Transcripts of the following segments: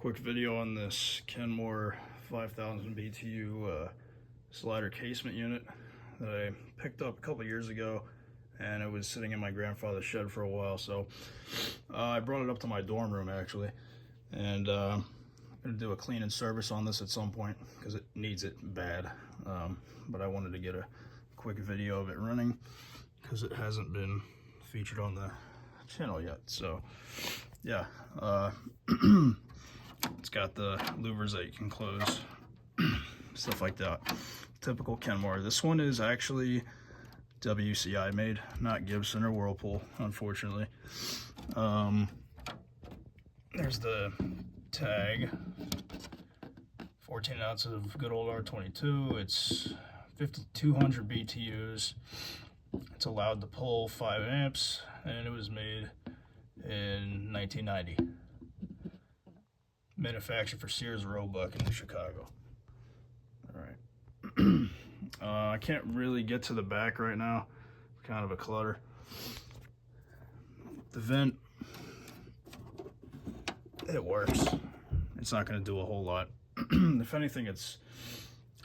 Quick video on this Kenmore 5000 BTU slider casement unit that I picked up a couple years ago, and it was sitting in my grandfather's shed for a while, so I brought it up to my dorm room actually, and I'm gonna do a clean and service on this at some point because it needs it bad, but I wanted to get a quick video of it running because it hasn't been featured on the channel yet. So yeah, it's got the louvers that you can close, stuff like that. Typical Kenmore. This one is actually WCI made, not Gibson or Whirlpool, unfortunately. There's the tag, 14 ounces of good old R22. It's 5200 BTUs. It's allowed to pull 5 amps, and it was made in 1990. Manufactured for Sears Roebuck in Chicago. All right. I can't really get to the back right now. It's kind of a clutter. The vent, it works. It's not going to do a whole lot. If anything, it's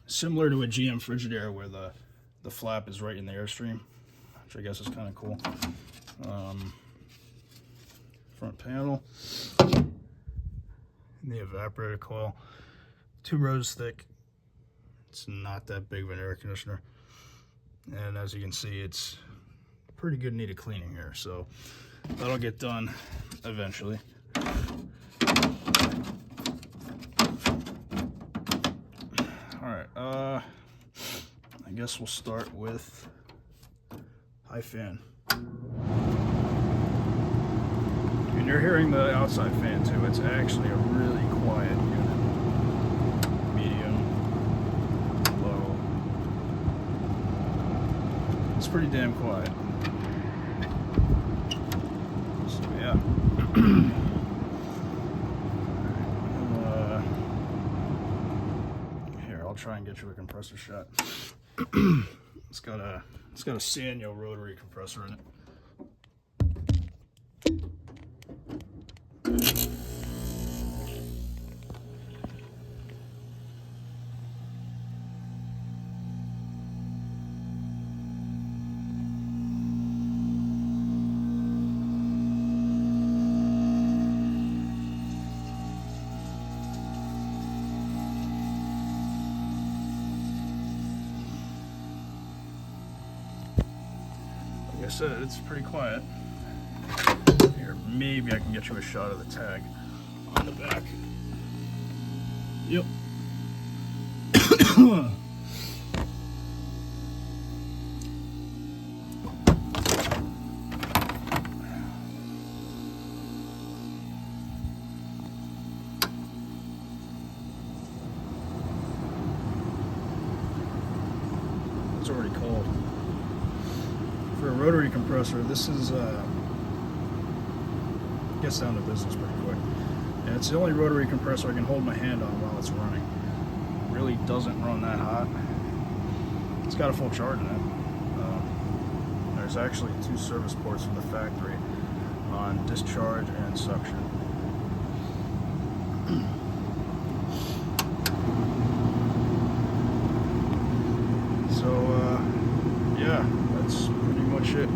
similar to a GM Frigidaire where the flap is right in the airstream, which I guess is kind of cool. Front panel, the evaporator coil, 2 rows thick. It's not that big of an air conditioner, and as you can see, it's pretty good need of cleaning here, so that'll get done eventually. All right, I guess we'll start with high fan. And you're hearing the outside fan too. It's actually a really quiet unit. Medium, low. It's pretty damn quiet. So yeah. Here, I'll try and get you a compressor shot. It's got a Sanyo rotary compressor in it. Like I said, it's pretty quiet. Here, maybe I can get you a shot of the tag on the back. Yep. It's already cold. For a rotary compressor, this is gets down to business pretty quick. And it's the only rotary compressor I can hold my hand on while it's running. It really doesn't run that hot. It's got a full charge in it. There's actually 2 service ports from the factory on discharge and suction. So yeah, that's pretty much it.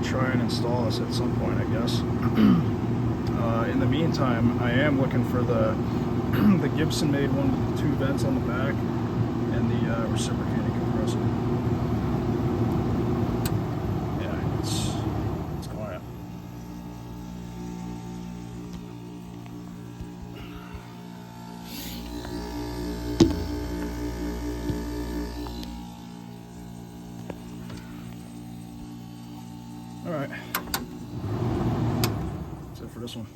Try and install this at some point, I guess. In the meantime, I am looking for the Gibson made one with the 2 vents on the back and the reciprocating compressor. Yeah, it's quiet. All right, that's it for this one.